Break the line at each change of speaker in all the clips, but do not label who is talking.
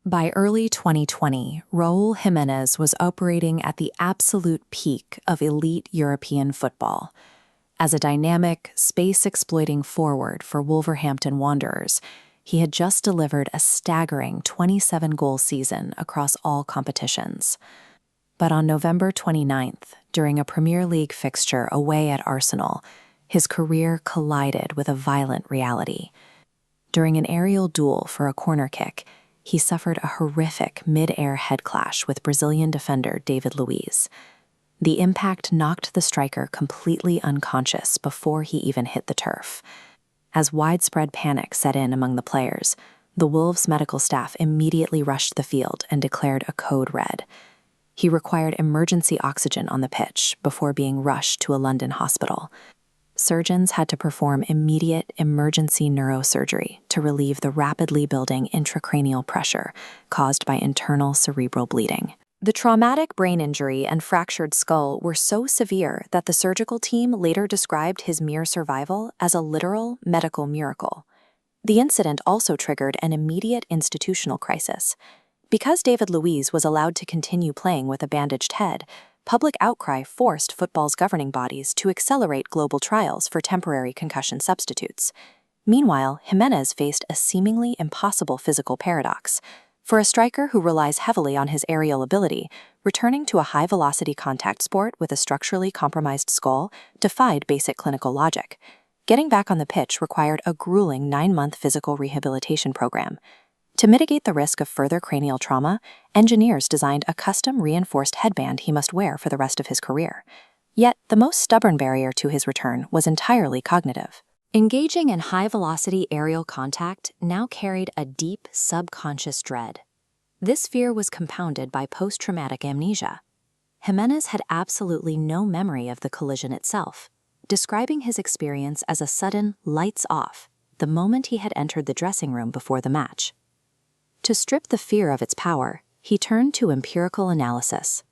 By early 2020, Raúl Jiménez was operating at the absolute peak of elite European football. As a dynamic, space-exploiting forward for Wolverhampton Wanderers, he had just delivered a staggering 27-goal season across all competitions. But on November 29th, during a Premier League fixture away at Arsenal, his career collided with a violent reality. During an aerial duel for a corner kick, he suffered a horrific mid-air head clash with Brazilian defender David Luiz. The impact knocked the striker completely unconscious before he even hit the turf. As widespread panic set in among the players, the Wolves' medical staff immediately rushed the field and declared a code red. He required emergency oxygen on the pitch before being rushed to a London hospital. Surgeons had to perform immediate emergency neurosurgery to relieve the rapidly building intracranial pressure caused by internal cerebral bleeding. The traumatic brain injury and fractured skull were so severe that the surgical team later described his mere survival as a literal medical miracle. The incident also triggered an immediate institutional crisis. Because David Luiz was allowed to continue playing with a bandaged head, public outcry forced football's governing bodies to accelerate global trials for temporary concussion substitutes. Meanwhile, Jiménez faced a seemingly impossible physical paradox. For a striker who relies heavily on his aerial ability, returning to a high-velocity contact sport with a structurally compromised skull defied basic clinical logic. Getting back on the pitch required a grueling 9-month physical rehabilitation program. To mitigate the risk of further cranial trauma, engineers designed a custom reinforced headband he must wear for the rest of his career. Yet, the most stubborn barrier to his return was entirely cognitive. Engaging in high-velocity aerial contact now carried a deep, subconscious dread. This fear was compounded by post-traumatic amnesia. Jiménez had absolutely no memory of the collision itself, describing his experience as a sudden lights off the moment he had entered the dressing room before the match. To strip the fear of its power, he turned to empirical analysis.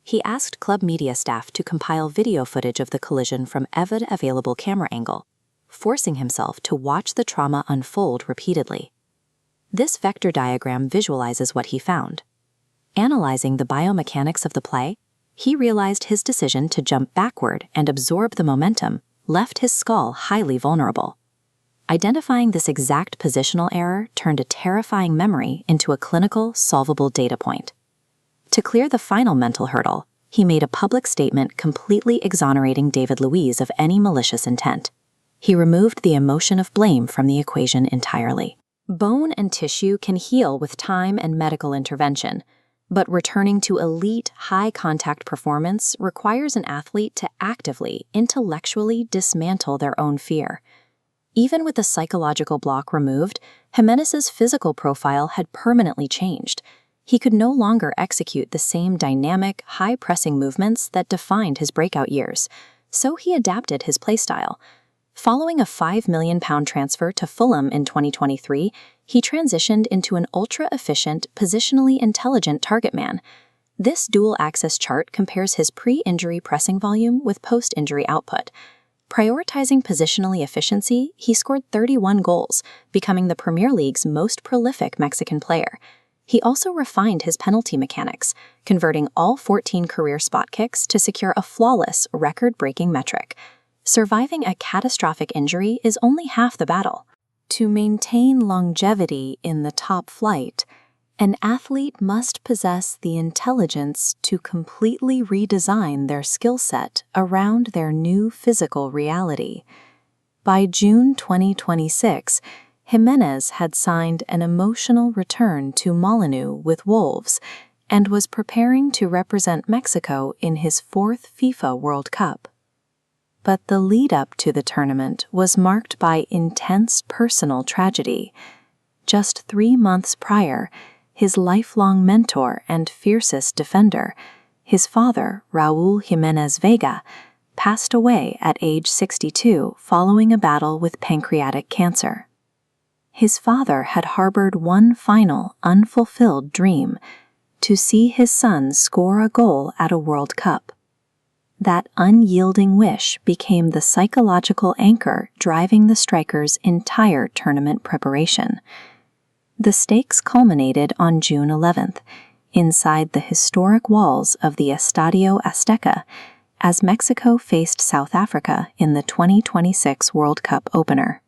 He asked club media staff to compile video footage of the collision from every available camera angle, forcing himself to watch the trauma unfold repeatedly. This vector diagram visualizes what he found. Analyzing the biomechanics of the play, he realized his decision to jump backward and absorb the momentum left his skull highly vulnerable. Identifying this exact positional error turned a terrifying memory into a clinical, solvable data point. To clear the final mental hurdle, he made a public statement completely exonerating David Luiz of any malicious intent. He removed the emotion of blame from the equation entirely. Bone and tissue can heal with time and medical intervention, but returning to elite, high-contact performance requires an athlete to actively, intellectually dismantle their own fear. Even with the psychological block removed, Jiménez's physical profile had permanently changed. He could no longer execute the same dynamic, high-pressing movements that defined his breakout years, so he adapted his playstyle. Following a £5 million transfer to Fulham in 2023, he transitioned into an ultra-efficient, positionally intelligent target man. This dual-axis chart compares his pre-injury pressing volume with post-injury output. Prioritizing positionally efficiency, he scored 31 goals, becoming the Premier League's most prolific Mexican player. He also refined his penalty mechanics, converting all 14 career spot kicks to secure a flawless, record-breaking metric. Surviving a catastrophic injury is only half the battle. To maintain longevity in the top flight, an athlete must possess the intelligence to completely redesign their skill set around their new physical reality. By June 2026, Jiménez had signed an emotional return to Molineux with Wolves and was preparing to represent Mexico in his 4th FIFA World Cup. But the lead-up to the tournament was marked by intense personal tragedy. Just 3 months prior, his lifelong mentor and fiercest defender, his father, Raúl Jiménez Vega, passed away at age 62 following a battle with pancreatic cancer. His father had harbored one final, unfulfilled dream: to see his son score a goal at a World Cup. That unyielding wish became the psychological anchor driving the striker's entire tournament preparation. The stakes culminated on June 11th, inside the historic walls of the Estadio Azteca, as Mexico faced South Africa in the 2026 World Cup opener.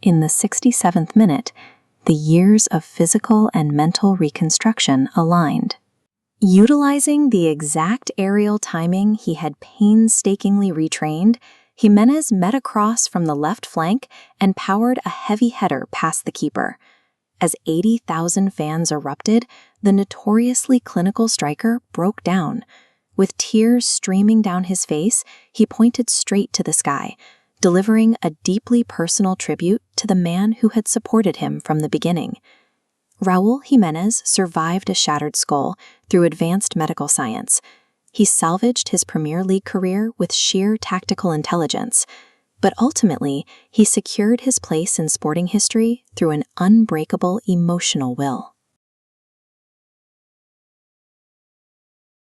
In the 67th minute, the years of physical and mental reconstruction aligned. Utilizing the exact aerial timing he had painstakingly retrained, Jiménez met a cross from the left flank and powered a heavy header past the keeper. As 80,000 fans erupted, the notoriously clinical striker broke down. With tears streaming down his face, he pointed straight to the sky, delivering a deeply personal tribute to the man who had supported him from the beginning. Raúl Jiménez survived a shattered skull through advanced medical science. He salvaged his Premier League career with sheer tactical intelligence, but ultimately he secured his place in sporting history through an unbreakable emotional will.